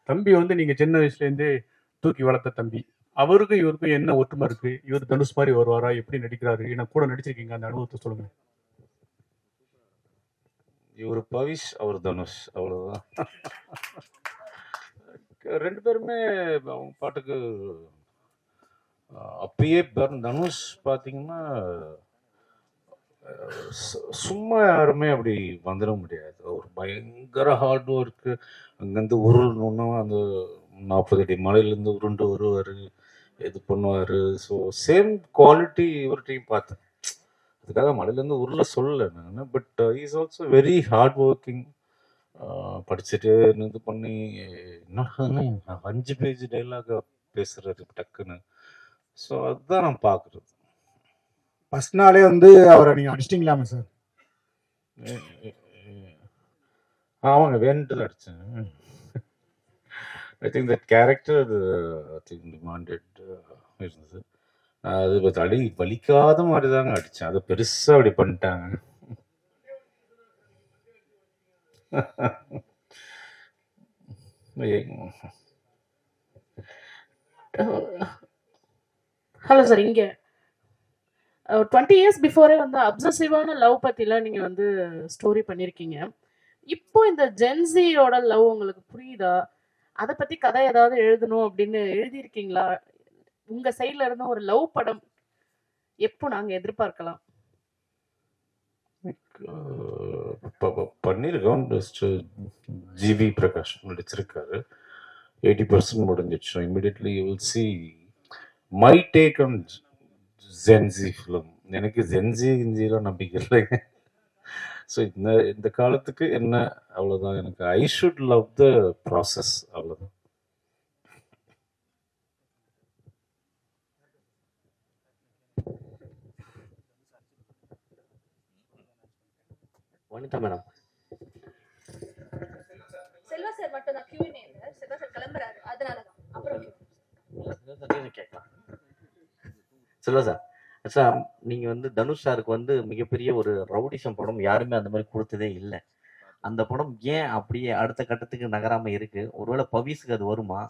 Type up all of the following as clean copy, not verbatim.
தம்பி வந்து நீங்க சின்ன வயசுலேருந்தே தூக்கி வளர்த்த தம்பி. அவருக்கும் இவருக்கும் என்ன ஒற்றுமை இருக்கு? இவர் தனுஷ் மாதிரி வருவாரா? எப்படி நடிக்கிறாரு? ஏன்னா கூட நடிச்சிருக்கீங்க, அந்த அனுபவத்தை சொல்லுங்க. இவர் பவிஷ், அவர் தனுஷ், அவ்வளவுதான். ரெண்டு பேருமே அவங்க பாட்டுக்கு அப்பயே தனுஷ் பார்த்தீங்கன்னா சும்மா யாருமே அப்படி வந்துட முடியாது. ஒரு பயங்கர ஹார்ட் ஒர்க்கு. அங்கேருந்து உருளணுன்னா அந்த 40 அடி மலையிலேருந்து உருண்டு வருவார், இது பண்ணுவார். ஸோ சேம் குவாலிட்டி இவர்கிட்டையும் பார்த்தேன். அதுக்காக மலையிலேருந்து உருள சொல்லலை நான். But is also very hard working. படிச்சுட்டு இது பண்ணி என்ன 5 பேஜ் டைலாக பேசுகிறாரு டக்குன்னு. ஸோ அதுதான் நான் பார்க்குறது. ஃபர்ஸ்ட் நாளே வந்து அவரை நீங்கள் அடிச்சிட்டிங்களாமே சார்? ஆமாங்க, வேண்டுதல் அடித்தேன். I think that character I think demanded இருந்தது. அது அடி வலிக்காத மாதிரி தாங்க அடித்தேன். அதை பெருசாக அப்படி பண்ணிட்டாங்க. ஹலோ சார், இங்கே 20 இயர்ஸ் பிஃபோரே வந்து அப்சசிவான லவ் பற்றிலாம் நீங்கள் வந்து ஸ்டோரி பண்ணியிருக்கீங்க. இப்போ இந்த ஜென்சியோட லவ் உங்களுக்கு புரியுதா? அதை பற்றி கதை ஏதாவது எழுதணும் அப்படின்னு எழுதியிருக்கீங்களா? உங்கள் சைடில் இருந்து ஒரு லவ் படம் எப்போ நாங்கள் எதிர்பார்க்கலாம்? பண்ணியிருக்கோம். ஜிவி பிரகாஷ் நடிச்சிருக்காரு. 80% முடிஞ்சிடுச்சு. Immediately you will see my take on Gen Z film. எனக்கு ஜென்சி கிஞ்சிலாம் நம்பிக்கை இல்லைங்க. ஸோ இந்த காலத்துக்கு என்ன, அவ்வளோதான். எனக்கு I should love the process, அவ்வளோதான். வனிதா மேடம். செல்வா சார் மட்டும் தான் Q&A இல்ல. செல்வா சார் கிளம்புறாரு, அதனால தான். அப்புறம் கேட்கலாம். செல்வா சார், சார் நீங்கள் வந்து தனுஷ் சாருக்கு வந்து மிகப்பெரிய ஒரு ரவுடிசம் படம் யாருமே அந்த மாதிரி கொடுத்ததே இல்லை. அந்த படம் ஏன் அப்படியே அடுத்த கட்டத்துக்கு நகராமல் இருக்கு? ஒருவேளை பவிஸுக்கு அது வருமா?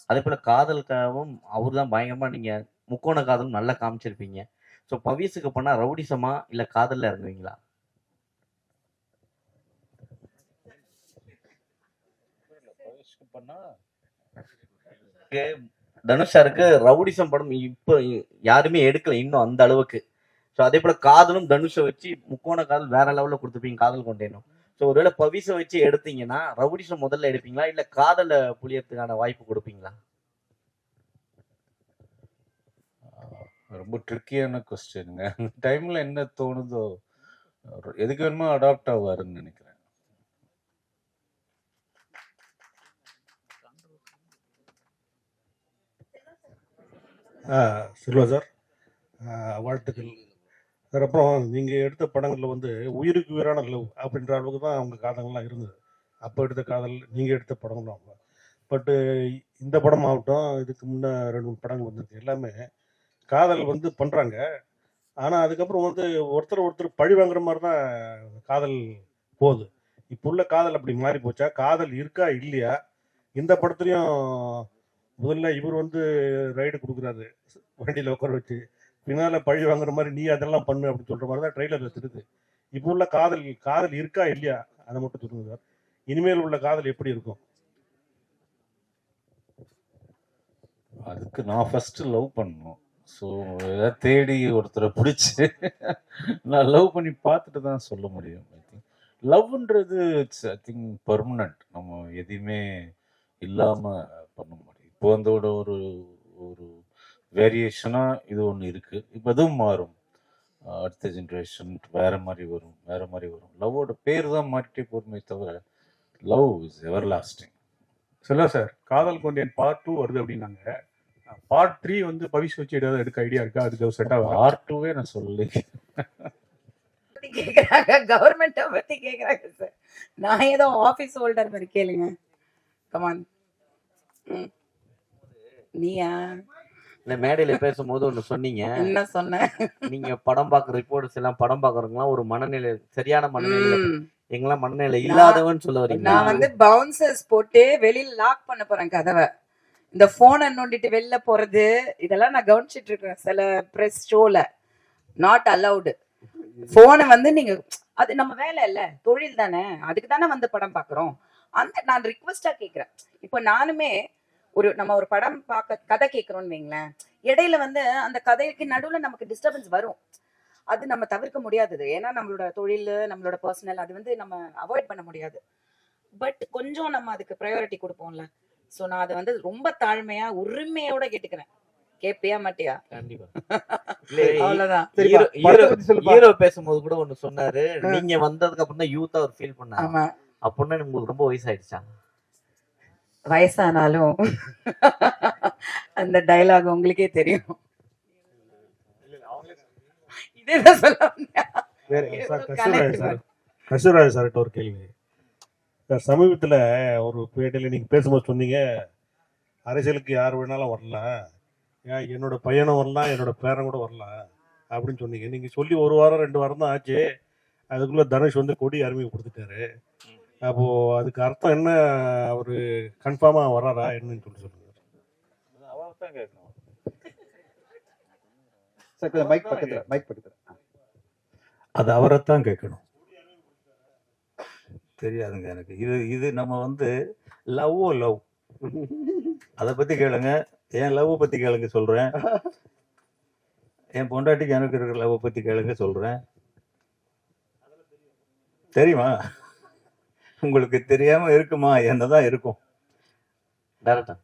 அதே போல் காதலுக்காகவும் அவர் தான் பயங்கரமாக நீங்கள் முக்கோண காதலும் நல்லா காமிச்சிருப்பீங்க. ஸோ பவிஸுக்கு பண்ணால் ரவுடிசமா இல்லை காதலில் இறங்குவீங்களா? தனுஷ் சாருக்கு ரவுடிசம் படம் இப்போ யாருமே எடுக்கல இன்னும் அந்த அளவுக்கு. ஸோ அதே போல காதலும் தனுஷை வச்சு முக்கோண காதல் வேற லெவலில் கொடுத்துப்பீங்க, காதல் கொண்டேனும். ஸோ ஒருவேளை பவிஸை வச்சு எடுத்தீங்கன்னா ரவுடிசம் முதல்ல எடுப்பீங்களா இல்லை காதலை புளியறதுக்கான வாய்ப்பு கொடுப்பீங்களா? ரொம்ப ட்ரிக்கியான கொஸ்டினுங்க. அந்த டைமில் என்ன தோணுதோ எதுக்கு வேணுமோ அடாப்ட் ஆவாருன்னு நினைக்கிறேன். செல்வா சார், வாழ்த்துக்கள் சார். அப்புறம் நீங்கள் எடுத்த படங்களில் வந்து உயிருக்கு உயிரான லவ் அப்படின்ற அளவுக்கு தான் அவங்க காதங்கள்லாம் இருந்தது. அப்போ எடுத்த காதல், நீங்கள் எடுத்த படங்கள்லாம். பட்டு இந்த படம் ஆகட்டும், இதுக்கு முன்னே 2-3 படங்கள் வந்திருக்கு. எல்லாமே காதல் வந்து பண்ணுறாங்க. ஆனால் அதுக்கப்புறம் வந்து ஒருத்தர் பழி வாங்குற மாதிரி தான் காதல் போகுது. இப்போ உள்ள காதல் அப்படி மாறி போச்சா? காதல் இருக்கா இல்லையா? இந்த படத்துலையும் முதல்ல இவர் வந்து ரைடு கொடுக்குறாரு வண்டியில் உட்கார வச்சு, பின்னால் பழி வாங்குற மாதிரி நீ அதெல்லாம் பண்ணு அப்படின்னு சொல்கிற மாதிரி தான் ட்ரெய்லரில் தெரியுது. இப்போ உள்ள காதல் இருக்கா இல்லையா அதை மட்டும் சொல்லுங்க சார். இனிமேல் உள்ள காதல் எப்படி இருக்கும்? அதுக்கு நான் ஃபஸ்ட்டு லவ் பண்ணணும். ஸோ ஏதாவது தேடி ஒருத்தரை பிடிச்சி நான் லவ் பண்ணி பார்த்துட்டு தான் சொல்ல முடியும். ஐ திங்க் லவ்ன்றது இட்ஸ் ஐ திங்க் பர்மனண்ட். நம்ம எதையுமே இல்லாமல் பண்ண முடியும். இப்போ அந்த ஒரு ஒரு வேரியேஷனாக இது ஒன்று இருக்குது. இப்போ அதுவும் மாறும். அடுத்த ஜென்ரேஷன் வேறு மாதிரி வரும். லவ்வோட பேர் தான் மாற்றிட்டே போகிறமே தவிர லவ் இஸ் எவர் லாஸ்டிங். சொல்ல சார், காதல் கொண்டேன் பார்ட் 2 வருது அப்படின்னாங்க. பார்ட் 3 வந்து பவிஷ் வச்சு ஏதாவது எடுக்க ஐடியா இருக்கா? அதுக்கு செட் ஆகும். பார்ட் 2வே நான் சொல்லி கேக்குறாங்க, கவர்மெண்ட்டை பத்தி கேக்குறாங்க சார். நான் ஏதோ ஆபீஸ் ஹோல்டர் மாதிரி கேளுங்க. கமான். நீயா இல்லை, மேடையில் பேசும்போது ஒன்று சொன்னீங்க. என்ன சொன்ன? நீங்க படம் பார்க்குற ரிப்போர்ட்ஸ் எல்லாம் படம் பார்க்குறவங்களாம் ஒரு மனநிலை, சரியான மனநிலை எங்கெல்லாம் மனநிலை இல்லாதவன்னு சொல்ல வரீங்களா? நான் வந்து பவுன்சர்ஸ் போட்டு வெளியில லாக் பண்ண போறேன் கதவை. இந்த போனை நோண்டிட்டு வெளில போறது இதெல்லாம் நான் கவனிச்சிட்டு இருக்கேன் சில பிரஸ் ஷோல. Not allowed. போனை வந்து நீங்க அது நம்ம வேலை இல்ல, தொழில் தானே, அதுக்கு தானே வந்து படம் பாக்குறோம். அந்த நான் ரிக்வெஸ்டா கேக்குறேன். இப்போ நானுமே நம்ம ஒரு படம் பார்க்க கதை கேட்கிறோம்னு வைங்களேன், இடையில வந்து அந்த கதைக்கு நடுவுல நமக்கு டிஸ்டர்பன்ஸ் வரும். அது நம்ம தவிர்க்க முடியாதது. ஏன்னா நம்மளோட தொழில், நம்மளோட பர்சனல், அது வந்து நம்ம அவாய்ட் பண்ண முடியாது. பட் கொஞ்சம் நம்ம அதுக்கு ப்ரையாரிட்டி கொடுப்போம்ல. ஸோ நான் அதை வந்து ரொம்ப தாழ்மையா உரிமையோட கேட்டுக்கிறேன். கேட்பியா மாட்டியா? கண்டிப்பா. அவ்வளவுதான். ஹீரோ பேசும்போது கூட ஒண்ணு சொன்னாரு, நீங்க வந்ததுக்கு அப்புறம் தான் யூத்தா அவர் ஃபீல் பண்ணாரு. ஆமா, அப்படின்னா உங்களுக்கு ரொம்ப வயசாயிடுச்சா? வயசானாலும் அந்த டயலாக் உங்களுக்கே தெரியும். இதேதான் சொல்ல வந்தேன். வேற சார், Connect கஸ்தூராஜ் சார்கிட்ட ஒரு கேள்வி சார். சமீபத்தில் ஒரு பேட்டியில் நீங்கள் பேசும்போது சொன்னீங்க, அரசியலுக்கு யார் வேணாலும் வரலாம், ஏன் என்னோட பையனும் வரலாம், என்னோட பேரன் கூட வரலாம் அப்படின்னு சொன்னீங்க. நீங்கள் சொல்லி 1 வாரம் 2 வாரம் தான் ஆச்சு, அதுக்குள்ளே தனுஷ் வந்து கொடி அறிமுகப்படுத்திட்டாரு. அப்போது அதுக்கு அர்த்தம் என்ன? அவர் கன்ஃபார்மாக வராரா என்னன்னு சொல்லுங்க. அவர்தான் கேட்கணும். மைக் பக்கத்துல அது அவரைத்தான் கேட்கணும். தெரியாதுங்க எனக்கு. இது நம்ம வந்து லவ் அதை பத்தி கேளுங்க. என் லவ் பத்தி கேளுங்க சொல்றேன். என் பொண்டாட்டிக்கு எனக்கு இருக்கிற லவ் பத்தி கேளுங்க சொல்றேன். தெரியுமா? உங்களுக்கு தெரியாம இருக்குமா? என்னதான் இருக்கும். டேரக்டா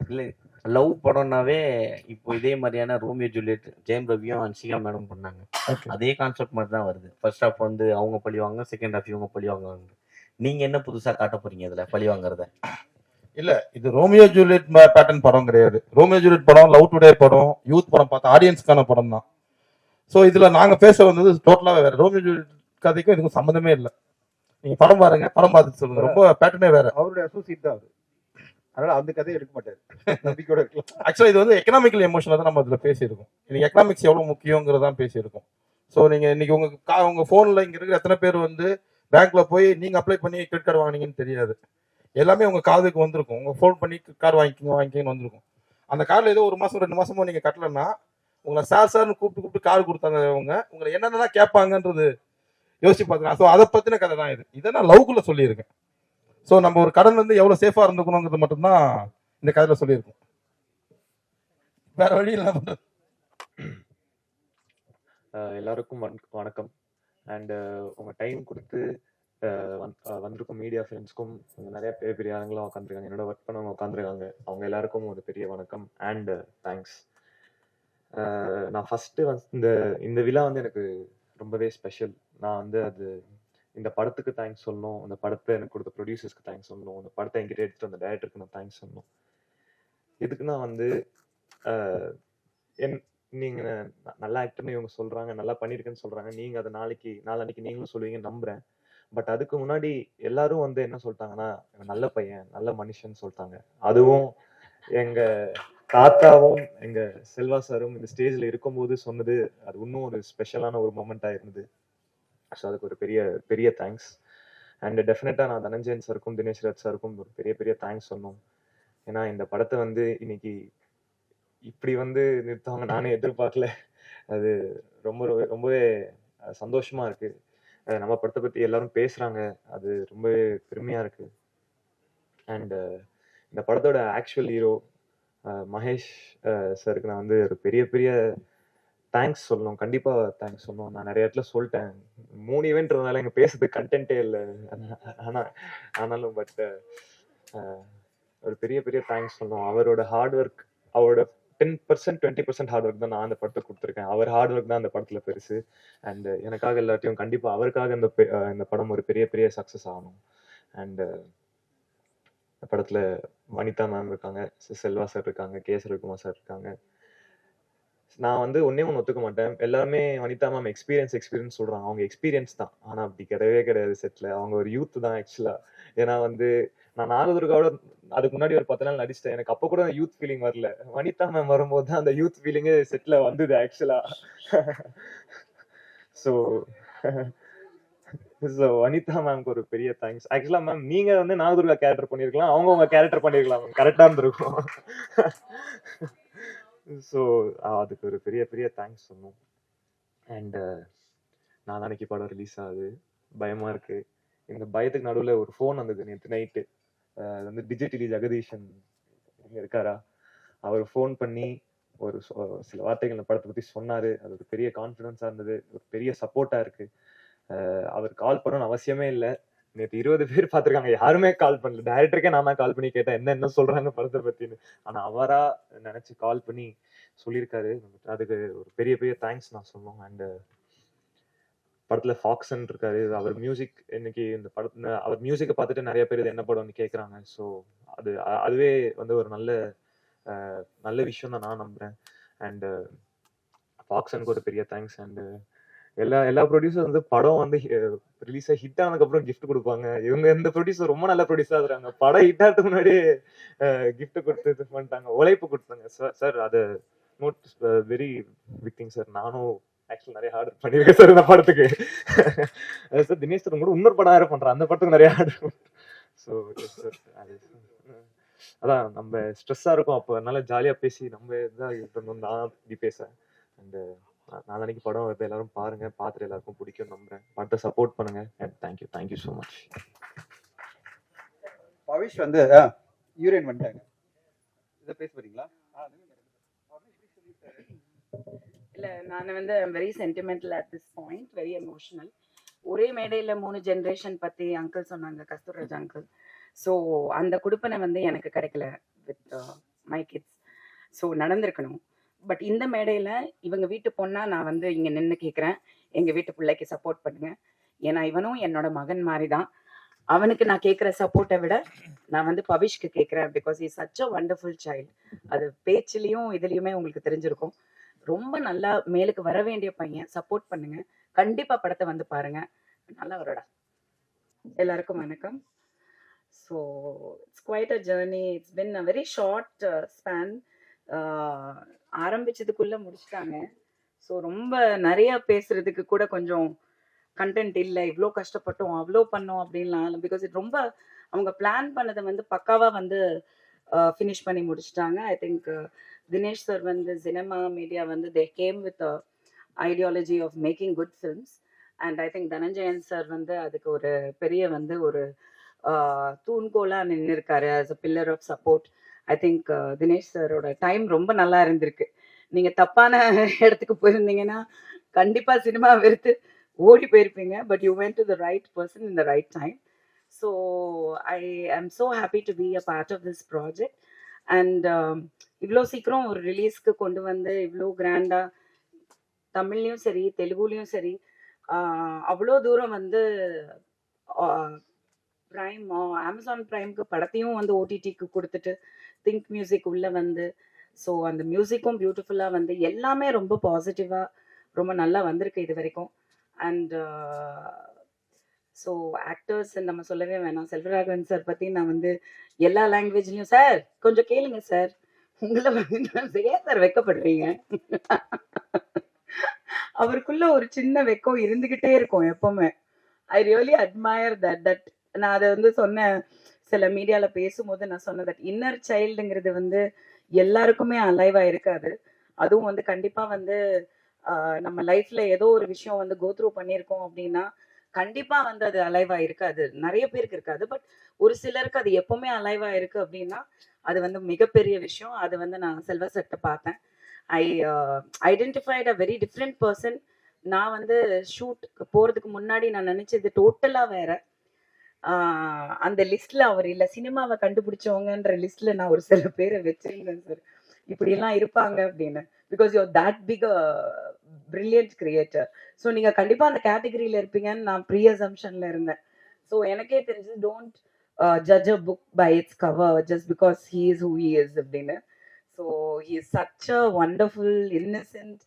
இல்ல, லவ் படம்னாவே இப்போ இதே மாதிரியான ரோமியோ ஜூலியட் ஜெயம் ரவியும் அன்ஷிகா மேடம் பண்ணாங்க. அதே கான்செப்ட் மாதிரி தான் வருது. ஃபர்ஸ்ட் ஹாஃப் வந்து அவங்க பழி வாங்க, செகண்ட் ஹாஃப் இவங்க பழி வாங்குவாங்க. நீங்க என்ன புதுசா காட்ட போறீங்க இதுல பழி வாங்குறத? இல்ல, இது ரோமியோ ஜூலியட் பேட்டர்ன் படம் கிடையாது. ரோமியோ ஜூலியட் படம், லவ் டுடே படம், யூத் படம் பார்த்த ஆடியன்ஸ்க்கான படம் தான். ஸோ இதுல நாங்க பேச வந்தது டோட்டலாவே வேற. ரோமியோ ஜூலியட் கதைக்கும் இதுக்கும் சம்மந்தமே இல்லை. நீங்க படம் பாருங்க, படம் பார்த்துட்டு சொல்லுங்க. ரொம்ப பேட்டர்னே வேற. அவருடைய அசோசியேட் தான் அவரு, அதனால அந்த கதையை எடுக்க மாட்டாரு. நம்பிக்கையோட இருக்கலாம். ஆக்சுவலா இது வந்து எக்கனாமிக்கல் எமோஷனை தான் நம்ம அதுல பேசியிருக்கோம். இன்னைக்கு எக்கனாமிக்ஸ் எவ்வளவு முக்கியங்கிறதான் பேசியிருக்கோம். ஸோ நீங்க இன்னைக்கு உங்க போன்ல இங்க இருக்கிற எத்தனை பேர் வந்து பேங்க்ல போய் நீங்க அப்ளை பண்ணி கிரெடிட் கார்டு வாங்கினீங்கன்னு தெரியாது. எல்லாமே உங்க காதுக்கு வந்திருக்கும். உங்க ஃபோன் பண்ணி கார்டு வாங்கிக்கன்னு வந்திருக்கும். அந்த கார்டில் ஏதோ 1 மாசம் 2 மாசமோ நீங்க கட்டலன்னா உங்களை சார்னு கூப்பிட்டு கார்டு கொடுத்தாங்க. உங்களை என்னென்னலாம் கேட்பாங்கன்றது யோசிச்சு பார்த்துக்கலாம். ஸோ அதை பத்தின கதை தான் இது. இதை நான் லவ்க்குள்ள சொல்லியிருக்கேன். ஸோ நம்ம ஒரு கடன் வந்து எவ்வளவு சேஃபா இருந்துக்கணுங்கிறது மட்டும்தான் இந்த கதையில சொல்லியிருக்கோம். வேற வழி இல்லை. எல்லாருக்கும் வணக்கம். அண்ட் உங்க டைம் கொடுத்து வந்திருக்கும் மீடியா ஃப்ரெண்ட்ஸ்க்கும் நிறைய பெரிய ஆளுங்களாம் உட்காந்துருக்காங்க, என்னோட ஒர்க் பண்ணவங்க உட்காந்துருக்காங்க, அவங்க எல்லாருக்கும் ஒரு பெரிய வணக்கம் அண்ட் தேங்க்ஸ். நான் ஃபர்ஸ்ட் இந்த விழா வந்து எனக்கு ரொம்பவே ஸ்பெஷல். நான் வந்து இந்த படத்துக்கு தேங்க்ஸ் சொல்லணும், இந்த படத்தை எனக்கு கொடுத்த ப்ரொடியூசர்ஸ்க்கு தேங்க்ஸ் சொல்லணும், இந்த படத்தை என்கிட்ட எடுத்துட்டு வந்த டைரக்டருக்கு நான் தேங்க்ஸ் சொல்லணும். இதுக்கு நான் வந்து நீங்க நல்லா ஆக்டர்னு இவங்க சொல்றாங்க, நல்லா பண்ணிருக்கேன்னு சொல்றாங்க, நீங்க அதை நாளைக்கு நீங்களும் சொல்லுவீங்க நம்புறேன். பட் அதுக்கு முன்னாடி எல்லாரும் வந்து என்ன சொல்லிட்டாங்கன்னா, நல்ல பையன், நல்ல மனுஷன் சொல்லிட்டாங்க. அதுவும் எங்க தாத்தாவும் எங்க செல்வா சாரும் இந்த ஸ்டேஜ்ல இருக்கும்போது சொன்னது அது இன்னும் ஒரு ஸ்பெஷலான ஒரு மொமெண்டா இருந்தது. ஸோ அதுக்கு ஒரு பெரிய பெரிய தேங்க்ஸ். அண்ட் டெஃபினட்டா நான் தனஞ்சயன் சாருக்கும் தினேஷ் ராஜ் சாருக்கும் ஒரு பெரிய பெரிய தேங்க்ஸ் சொன்னோம். ஏன்னா இந்த படத்தை வந்து இன்னைக்கு இப்படி வந்து நிறுத்துவாங்க நானே எதிர்பார்க்கல. அது ரொம்பவே சந்தோஷமா இருக்கு. நம்ம படத்தை பத்தி எல்லாரும் பேசுறாங்க, அது ரொம்பவே பெருமையா இருக்கு. அண்ட் இந்த படத்தோட ஆக்சுவல் ஹீரோ மகேஷ் சாருக்கு நான் வந்து ஒரு பெரிய பெரிய தேங்க்ஸ் சொல்லணும், கண்டிப்பா தேங்க்ஸ் சொல்லணும். நான் நிறைய இடத்துல சொல்லிட்டேன், 3 ஈவென்ட்றதுனால எங்க பேசுறதுக்கு கண்டென்ட்டே இல்லை. ஆனாலும் பட் ஒரு பெரிய பெரிய தேங்க்ஸ் சொல்லணும். அவரோட ஹார்ட் ஒர்க், அவரோட 10% 20% ஹார்ட் ஒர்க் தான் நான் அந்த படத்தை கொடுத்துருக்கேன். அவர் ஹார்ட் ஒர்க் தான் அந்த படத்துல பெருசு. அண்ட் எனக்காக எல்லாத்தையும் கண்டிப்பா அவருக்காக இந்த படம் ஒரு பெரிய பெரிய சக்சஸ் ஆகணும். அண்ட் இந்த படத்துல வனிதா மேம் இருக்காங்க, செல்வா சார் இருக்காங்க, கே ரவிக்குமார் சார் இருக்காங்க. நான் வந்து ஒன்னே ஒன்று ஒத்துக்க மாட்டேன். எல்லாருமே வனிதா மேம் எக்ஸ்பீரியன்ஸ் சொல்றாங்க, அவங்க எக்ஸ்பீரியன்ஸ் தான். ஆனா அப்படி கிடையாது செட்ல. அவங்க ஒரு யூத் தான் ஆக்சுவலா. ஏன்னா வந்து நான் 4 துர்காவோட அதுக்கு முன்னாடி ஒரு 10 நாள் நடிச்சிட்டேன். எனக்கு அப்போ கூட யூத் ஃபீலிங் வரல. வனிதா மேம் வரும்போது தான் அந்த யூத் ஃபீலிங்கே செட்ல வந்தது ஆக்சுவலா. ஸோ ஸோ அனிதா மேம்க்கு ஒரு பெரிய தேங்க்ஸ். ஆக்சுவலா மேம் நீங்க வந்து நாகதுர்கா கேரக்டர் பண்ணிருக்கலாம், அவங்க உங்க கேரக்டர் பண்ணிருக்கலாம் மேம், கரெக்டா இருந்திருக்கும். ஸோ அதுக்கு ஒரு பெரிய பெரிய தேங்க்ஸ் சொன்னோம். அண்ட் நாளைக்கு படம் ரிலீஸ் ஆகுது, பயமா இருக்கு. இந்த பயத்துக்கு நடுவில் ஒரு ஃபோன் வந்தது நேற்று நைட்டு. வந்து டிஜிட்டலி ஜெகதீஷன் இங்க இருக்காரா, அவர் ஃபோன் பண்ணி ஒரு சில வார்த்தைகள் இந்த படத்தை பத்தி சொன்னாரு. அது ஒரு பெரிய கான்ஃபிடன்ஸா இருந்தது, ஒரு பெரிய சப்போர்ட்டா இருக்கு. அவர் கால் பண்ணணும்னு அவசியமே இல்லை. நேற்று 20 பேர் பார்த்துருக்காங்க, யாருமே கால் பண்ணல. டைரக்டருக்கே நான் தான் கால் பண்ணி கேட்டேன் என்ன சொல்றாங்க படத்தை பத்தின்னு. ஆனா அவரா நினைச்சு கால் பண்ணி சொல்லியிருக்காரு. அதுக்கு ஒரு பெரிய பெரிய தேங்க்ஸ் நான் சொன்னோம். அண்ட் படத்துல ஃபாக்சன் இருக்காரு, அவர் மியூசிக் இன்னைக்கு இந்த படத்துல அவர் மியூசிக்கை பார்த்துட்டு நிறைய பேர் இது என்ன படம்னு கேட்குறாங்க. ஸோ அதுவே வந்து ஒரு நல்ல விஷயம் தான் நான் நம்புறேன். அண்ட் ஃபாக்சனுக்கு ஒரு பெரிய தேங்க்ஸ். அண்ட் எல்லா ப்ரொடியூசர் வந்து படம் வந்து ரிலீஸ் ஆகி ஹிட் ஆனதுக்கப்புறம் கிஃப்ட் கொடுப்பாங்க. இவங்க இந்த ப்ரொடியூசர் ரொம்ப நல்ல ப்ரொடியூசரா இருக்காங்க, படம் ஹிட் ஆகிறதுக்கு முன்னாடியே கிஃப்ட் கொடுத்து இது பண்ணிட்டாங்க, உழைப்பு கொடுத்தாங்க. சார் அது not very big thing sir. நானும் ஆக்சுவலி நிறைய ஆர்டர் பண்ணியிருக்கேன் சார் இந்த படத்துக்கு. சார் தினேஷ் சார் கூட இன்னொரு படம் வேறு பண்ணுறேன், அந்த படத்துக்கு நிறைய ஆர்டர். ஸோ சார் அது அதான் நம்ம ஸ்ட்ரெஸ்ஸாக இருக்கும் அப்போ, அதனால ஜாலியாக பேசி நம்ம இதாக இருக்கணும் தான் இப்படி பேச. அண்ட் நாளைக்கு படம் வருது, எல்லாரும் பாருங்க, பார்த்துட்டு எல்லாருக்கும் பிடிக்கும் நம்புறேன். படத்தை சப்போர்ட் பண்ணுங்க. And thank you so much. Pavish வந்து யூரேன் வந்துட்டாங்க, இதை பேச போறீங்களா? இல்லை, நான் வந்து very sentimental at this point, very emotional. ஒரே மேடையில் 3 ஜென்ரேஷன் பற்றி அங்கிள் சொன்னாங்க, கஸ்தூர்ராஜ் அங்கிள். ஸோ அந்த குடுப்பனை வந்து எனக்கு கிடைக்கல வித் மை கிட்ஸ். ஸோ நடந்திருக்கணும். பட் இந்த மேடையில் இவங்க வீட்டு பொண்ணா நான் வந்து இங்கே நின்று கேட்குறேன், எங்கள் வீட்டு பிள்ளைக்கு சப்போர்ட் பண்ணுங்க. ஏன்னா இவனும் என்னோட மகன் மாதிரி தான். அவனுக்கு நான் கேட்குற சப்போர்ட்டை விட நான் வந்து பவிஷ்க்கு கேட்குறேன். Because is such a wonderful child. அது பேச்சுலேயும் இதுலேயுமே உங்களுக்கு தெரிஞ்சிருக்கும். ரொம்ப நல்லா மேலுக்கு வர வேண்டிய பையன். சப்போர்ட் பண்ணுங்க, கண்டிப்பாக படத்தை வந்து பாருங்க, நல்லா வருடா. எல்லாருக்கும் வணக்கம். So it's quite a journey. It's been a very short span. ஆரம்பிச்சதுக்குள்ளே முடிச்சிட்டாங்க. ஸோ ரொம்ப நிறைய பேசுறதுக்கு கூட கொஞ்சம் கண்டென்ட் இல்லை. இவ்வளோ கஷ்டப்பட்டோம், அவ்வளோ பண்ணோம் அப்படின்லாம். பிகாஸ் இது ரொம்ப அவங்க பிளான் பண்ணதை வந்து பக்காவாக வந்து ஃபினிஷ் பண்ணி முடிச்சிட்டாங்க. ஐ திங்க் தினேஷ் சார் வந்து சினிமா மீடியா வந்து they came with ideology of making good films. And I think Dhananjayan sir வந்து அதுக்கு ஒரு பெரிய வந்து ஒரு தூண்கோலாக நின்று இருக்காரு as a pillar of support. I think Dinesh சாரோட டைம் ரொம்ப நல்லா இருந்திருக்கு. நீங்கள் தப்பான இடத்துக்கு போயிருந்தீங்கன்னா கண்டிப்பாக சினிமா வெறுத்து ஓடி போயிருப்பீங்க. But you went to the right person in the right time. So I am so happy to be a part of this project. And இவ்வளோ சீக்கிரம் ஒரு ரிலீஸ்க்கு கொண்டு வந்து இவ்வளோ கிராண்டாக தமிழ்லையும் சரி தெலுங்குலேயும் சரி அவ்வளோ தூரம் வந்து ப்ரைம் அமேசான் ப்ரைம்க்கு படத்தையும் வந்து ஓடிடிக்கு கொடுத்துட்டு திங்க் மியூசிக் உள்ளே வந்து, ஸோ அந்த மியூசிக்கும் பியூட்டிஃபுல்லாக வந்து எல்லாமே ரொம்ப பாசிட்டிவாக ரொம்ப நல்லா வந்திருக்கு இது வரைக்கும். அண்ட் ஸோ ஆக்டர்ஸ் நம்ம சொல்லவே வேணாம். செல்வராகவன் சார் பற்றி நான் வந்து எல்லா லாங்குவேஜ்லையும், சார் கொஞ்சம் கேளுங்க சார், உங்களை வந்து ஏன் சார் வெக்கப்படுறீங்க? அவருக்குள்ள ஒரு சின்ன வெக்கம் இருந்துக்கிட்டே இருக்கும் எப்பவுமே. I really admire that. நான் அதை வந்து சொன்னேன் சில மீடியாவில் பேசும்போது, நான் சொன்னேன் தட் இன்னர் சைல்டுங்கிறது வந்து எல்லாருக்குமே அலைவாக இருக்காது. அதுவும் வந்து கண்டிப்பாக வந்து நம்ம லைஃப்ல ஏதோ ஒரு விஷயம் வந்து கோத்ரூ பண்ணியிருக்கோம் அப்படின்னா கண்டிப்பாக வந்து அது அலைவாக இருக்காது. நிறைய பேருக்கு இருக்காது, பட் ஒரு சிலருக்கு அது எப்பவுமே அலைவாக இருக்கு அப்படின்னா அது வந்து மிகப்பெரிய விஷயம். அது வந்து நான் செல்வா சட்டை பார்த்தேன். I identified a very different person. நான் வந்து ஷூட்டுக்கு போகிறதுக்கு முன்னாடி நான் நினச்சது டோட்டலாக வேற. அந்த லிஸ்ட்ல அவர் இல்லை. சினிமாவை கண்டுபிடிச்சவங்கன்ற லிஸ்ட்ல நான் ஒரு சில பேரை வச்சிருந்தேன் சார், இப்படியெல்லாம் இருப்பாங்க அப்படின்னு. Because you are that big a brilliant creator. So நீங்கள் கண்டிப்பாக அந்த கேட்டகரியில் இருப்பீங்கன்னு நான் ப்ரீ அசம்ஷனில் இருந்தேன். ஸோ எனக்கே தெரிஞ்சு don't judge a book by its cover just because he is who he is அப்படின்னு. So he is such a wonderful innocent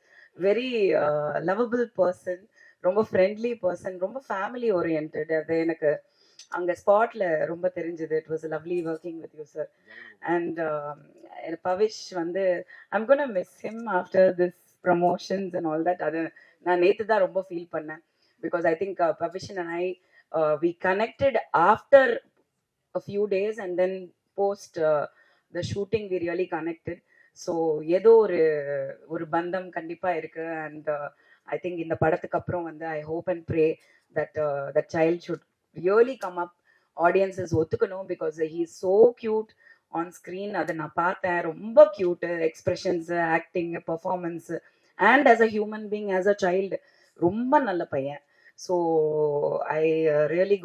very lovable person, ரொம்ப ஃப்ரெண்ட்லி பர்சன், ரொம்ப ஃபேமிலி ஓரியன்ட். அது எனக்கு அங்கே ஸ்பாட்ல ரொம்ப தெரிஞ்சது. It was lovely working with you sir. And Pavish வந்து I'm gonna miss him after this promotions and all that. அது நான் நேற்று தான் ரொம்ப ஃபீல் பண்ணேன். பிகாஸ் ஐ திங்க் பவிஷன் and I we connected after a few days and then post the shooting we really connected. So ஏதோ ஒரு பந்தம் கண்டிப்பா இருக்கு. அண்ட் ஐ திங்க் இந்த படத்துக்கு அப்புறம் வந்து I hope and pray that that child should really come up. Audiences ஒத்துக்கணும். Because he is so cute on screen. அதை நான் பார்த்தேன். ரொம்ப cute expressions, acting, performance and as a human being, as a child ரொம்ப நல்ல பையன். So I really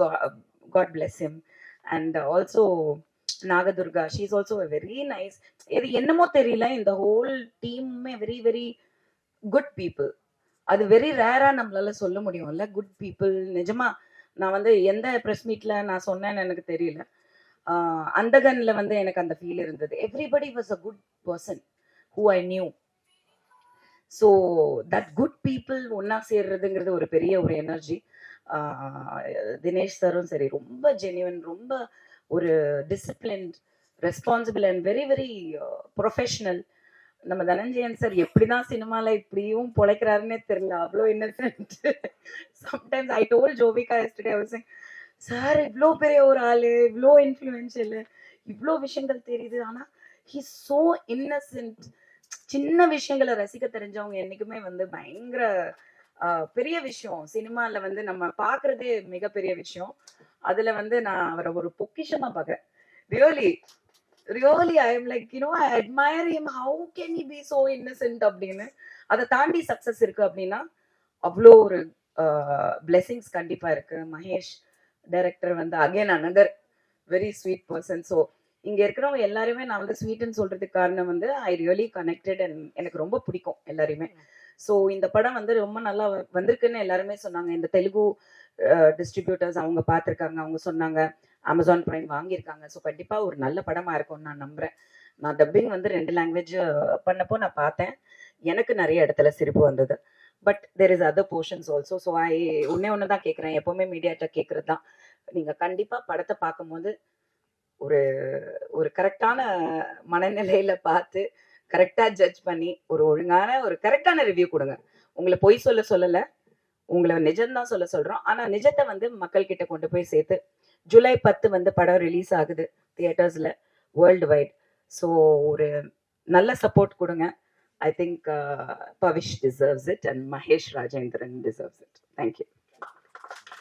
God bless him. And also Nagadurga, she is also very nice. இது என்னமோ தெரியல, இந்த ஹோல் டீமுமே வெரி வெரி குட் பீப்புள். அது வெரி ரேரா நம்மளால சொல்ல முடியும்ல, குட் பீப்புள். நிஜமா நான் வந்து எந்த ப்ரெஸ் மீட்ல நான் சொன்னேன்னு எனக்கு தெரியல. அந்தகன்ல வந்து எனக்கு அந்த ஃபீல் இருந்தது. Everybody was a good person who I knew. So that good people ஒன்னா சேர்றதுங்கிறது ஒரு பெரிய ஒரு எனர்ஜி. தினேஷ் சாரும் சரி, ரொம்ப ஜென்யூன், ரொம்ப ஒரு disciplined, responsible and very very professional. நம்ம தனஞ்சயன் சார் எப்படிதான் சினிமால இப்படியும் பொழைக்கிறாருன்னே தெரியல, அவ்வளோ Innocent. Sometimes I told Jovika yesterday, I was saying, sir இவ்வளோ பெரிய ஒரு ஆளு, இவ்வளோ இன்ஃப்ளூயன்ஷியல், இவ்வளோ விஷயங்கள் தெரியுது, ஆனா ஹி சோ இன்னசென்ட். சின்ன விஷயங்களை ரசிக்க தெரிஞ்சவங்க என்னைக்குமே வந்து பயங்கர பெரிய விஷயம். சினிமால வந்து நம்ம பாக்குறதே மிகப்பெரிய விஷயம். அதுல வந்து நான் அவரை ஒரு பொக்கிஷமா பாக்குறேன். Really really I am like, you know, I admire him. How can he be so Innocent அப்படின்னு. அதை தாண்டி சக்சஸ் இருக்கு அப்படின்னா அவ்வளோ ஒரு பிளெஸிங்ஸ் கண்டிப்பா இருக்கு. மகேஷ் டைரக்டர் வந்து again another very sweet person. So இங்க இருக்கிறவங்க எல்லாருமே நான் வந்து ஸ்வீட்னு சொல்றதுக்கு காரணம் வந்து ஐ ரியலி கனெக்டட் அண்ட் எனக்கு ரொம்ப பிடிக்கும் எல்லாருமே. ஸோ இந்த படம் வந்து ரொம்ப நல்லா வந்திருக்குன்னு எல்லாருமே சொன்னாங்க. இந்த தெலுங்கு டிஸ்ட்ரிபியூட்டர்ஸ் அவங்க பார்த்துருக்காங்க, அவங்க சொன்னாங்க அமேசான் பிரைம் வாங்கியிருக்காங்க. ஸோ கண்டிப்பா ஒரு நல்ல படமா இருக்கும்னு நான் நம்புறேன். நான் டப்பிங் வந்து 2 லாங்குவேஜ் பண்ணப்போ நான் பார்த்தேன். எனக்கு நிறைய இடத்துல சிரிப்பு வந்தது. But there is other portions also. So I ஒன்று தான் கேட்குறேன், எப்பவுமே மீடியாட்ட கேட்கறது தான், நீங்க கண்டிப்பா படத்தை பார்க்கும்போது ஒரு ஒரு கரெக்டான மனநிலையில பார்த்து கரெக்டா ஜட்ஜ் பண்ணி ஒரு ஒழுங்கான ஒரு கரெக்டான ரிவ்யூ கொடுங்க. உங்களை பொய் சொல்லல, உங்களை நிஜம்தான் சொல்றோம். ஆனா நிஜத்தை வந்து மக்கள் கிட்ட கொண்டு போய் சேர்த்து, ஜூலை 10 வந்து படம் ரிலீஸ் ஆகுது தியேட்டர்ஸ்ல வேர்ல்டு வைட். ஸோ ஒரு நல்ல சப்போர்ட் கொடுங்க. I think Pavish deserves it and Mahesh Rajendran deserves it. Thank you.